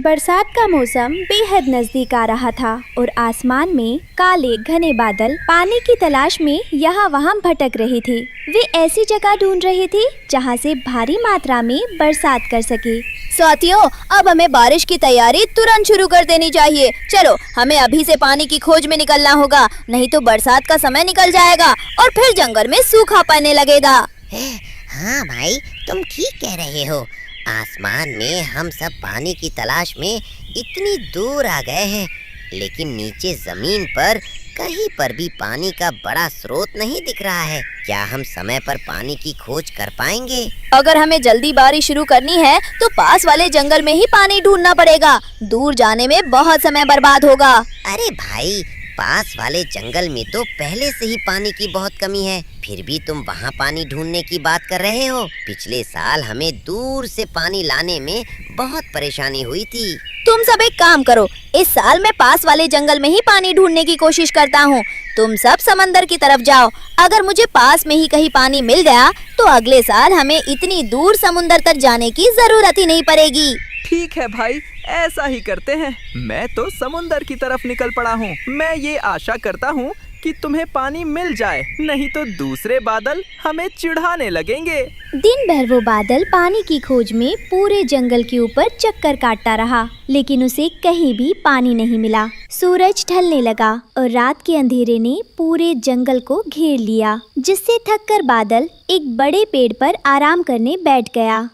बरसात का मौसम बेहद नजदीक आ रहा था और आसमान में काले घने बादल पानी की तलाश में यहाँ वहाँ भटक रहे थे। वे ऐसी जगह ढूंढ रहे थे जहाँ से भारी मात्रा में बरसात कर सके। साथियों, अब हमें बारिश की तैयारी तुरंत शुरू कर देनी चाहिए। चलो, हमें अभी से पानी की खोज में निकलना होगा, नहीं तो बरसात का समय निकल जाएगा और फिर जंगल में सूखा पड़ने लगेगा। हाँ भाई, तुम ठीक कह रहे हो। आसमान में हम सब पानी की तलाश में इतनी दूर आ गए हैं, लेकिन नीचे जमीन पर कहीं पर भी पानी का बड़ा स्रोत नहीं दिख रहा है। क्या हम समय पर पानी की खोज कर पाएंगे? अगर हमें जल्दी बारिश शुरू करनी है तो पास वाले जंगल में ही पानी ढूंढना पड़ेगा। दूर जाने में बहुत समय बर्बाद होगा। अरे भाई, पास वाले जंगल में तो पहले से ही पानी की बहुत कमी है, फिर भी तुम वहाँ पानी ढूंढने की बात कर रहे हो। पिछले साल हमें दूर से पानी लाने में बहुत परेशानी हुई थी। तुम सब एक काम करो, इस साल मैं पास वाले जंगल में ही पानी ढूंढने की कोशिश करता हूँ। तुम सब समंदर की तरफ जाओ। अगर मुझे पास में ही कहीं पानी मिल गया तो अगले साल हमें इतनी दूर समुंदर तक जाने की जरूरत ही नहीं पड़ेगी। ठीक है भाई, ऐसा ही करते हैं। मैं तो समुंदर की तरफ निकल पड़ा हूँ। मैं ये आशा करता हूँ कि तुम्हें पानी मिल जाए, नहीं तो दूसरे बादल हमें चिढ़ाने लगेंगे। दिन भर वो बादल पानी की खोज में पूरे जंगल के ऊपर चक्कर काटता रहा, लेकिन उसे कहीं भी पानी नहीं मिला। सूरज ढलने लगा और रात के अंधेरे ने पूरे जंगल को घेर लिया, जिससे थककर बादल एक बड़े पेड़ पर आराम करने बैठ गया।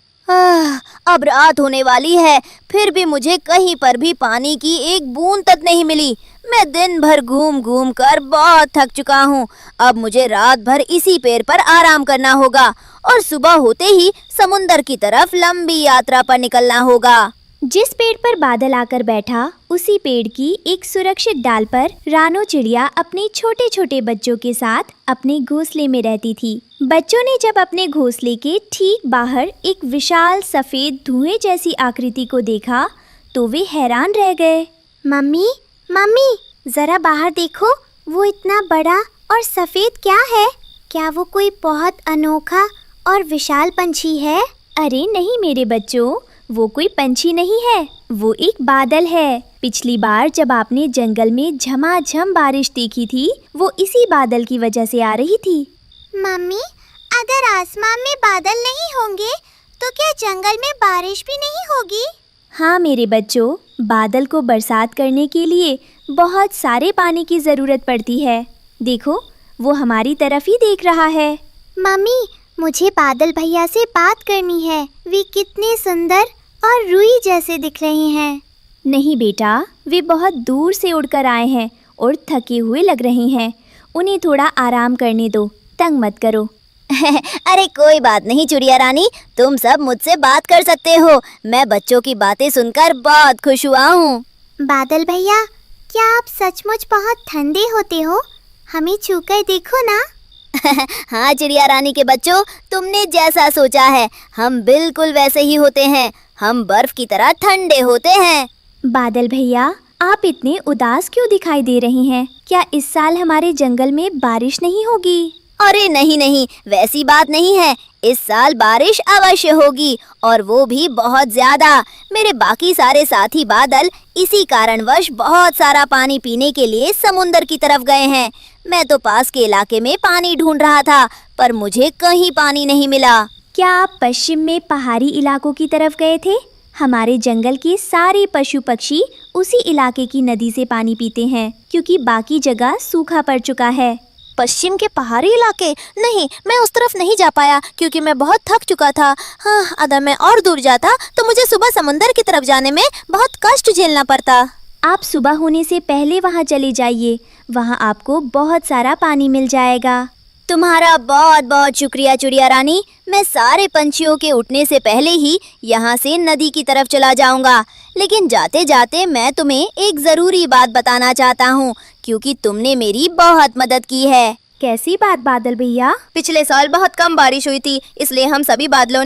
अब रात होने वाली है, फिर भी मुझे कहीं पर भी पानी की एक बूंद तक नहीं मिली। मैं दिन भर घूम घूम कर बहुत थक चुका हूँ। अब मुझे रात भर इसी पेड़ पर आराम करना होगा और सुबह होते ही समुंदर की तरफ लंबी यात्रा पर निकलना होगा। जिस पेड़ पर बादल आकर बैठा, उसी पेड़ की एक सुरक्षित डाल पर रानो चिड़िया अपने छोटे छोटे बच्चों के साथ अपने घोंसले में रहती थी। बच्चों ने जब अपने घोंसले के ठीक बाहर एक विशाल सफेद धुएं जैसी आकृति को देखा तो वे हैरान रह गए। मम्मी, मम्मी, जरा बाहर देखो, वो इतना बड़ा और सफेद क्या है? क्या वो कोई बहुत अनोखा और विशाल पंछी है? अरे नहीं मेरे बच्चों, वो कोई पंछी नहीं है, वो एक बादल है। पिछली बार जब आपने जंगल में झमाझम बारिश देखी थी, वो इसी बादल की वजह से आ रही थी। मम्मी, अगर आसमान में बादल नहीं होंगे तो क्या जंगल में बारिश भी नहीं होगी? हाँ मेरे बच्चों, बादल को बरसात करने के लिए बहुत सारे पानी की जरूरत पड़ती है। देखो, वो हमारी तरफ ही देख रहा है। मम्मी, मुझे बादल भैया से बात करनी है। वे कितने सुंदर और रूई जैसे दिख रहे हैं। नहीं बेटा, वे बहुत दूर से उड़कर आए हैं और थके हुए लग रहे हैं। उन्हें थोड़ा आराम करने दो, तंग मत करो। अरे कोई बात नहीं चिड़िया रानी, तुम सब मुझसे बात कर सकते हो। मैं बच्चों की बातें सुनकर बहुत खुश हुआ हूँ। बादल भैया, क्या आप सचमुच बहुत ठंडे होते हो? हमें छूकर देखो ना। हाँ चिड़िया रानी के बच्चों, तुमने जैसा सोचा है, हम बिल्कुल वैसे ही होते हैं। हम बर्फ की तरह ठंडे होते हैं। बादल भैया, आप इतने उदास क्यों दिखाई दे रहे हैं? क्या इस साल हमारे जंगल में बारिश नहीं होगी? अरे नहीं नहीं, वैसी बात नहीं है। इस साल बारिश अवश्य होगी और वो भी बहुत ज्यादा। मेरे बाकी सारे साथी बादल इसी कारणवश बहुत सारा पानी पीने के लिए समुंदर की तरफ गए हैं। मैं तो पास के इलाके में पानी ढूंढ रहा था, पर मुझे कहीं पानी नहीं मिला। क्या आप पश्चिम में पहाड़ी इलाकों की तरफ गए थे? हमारे जंगल के सारे पशु पक्षी उसी इलाके की नदी से पानी पीते हैं, क्योंकि बाकी जगह सूखा पड़ चुका है। पश्चिम के पहाड़ी इलाके? नहीं, मैं उस तरफ नहीं जा पाया क्योंकि मैं बहुत थक चुका था। हाँ, अगर मैं और दूर जाता तो मुझे सुबह समुंदर की तरफ जाने में बहुत कष्ट झेलना पड़ता। आप सुबह होने से पहले वहाँ चले जाइए, वहाँ आपको बहुत सारा पानी मिल जाएगा। तुम्हारा बहुत बहुत शुक्रिया चिड़िया रानी। मैं सारे पंछियों के उठने से पहले ही यहाँ से नदी की तरफ चला जाऊंगा। लेकिन जाते जाते मैं तुम्हें एक जरूरी बात बताना चाहता हूँ, क्योंकि तुमने मेरी बहुत मदद की है। कैसी बात बादल भैया? पिछले साल बहुत कम बारिश हुई थी, इसलिए हम सभी बादलों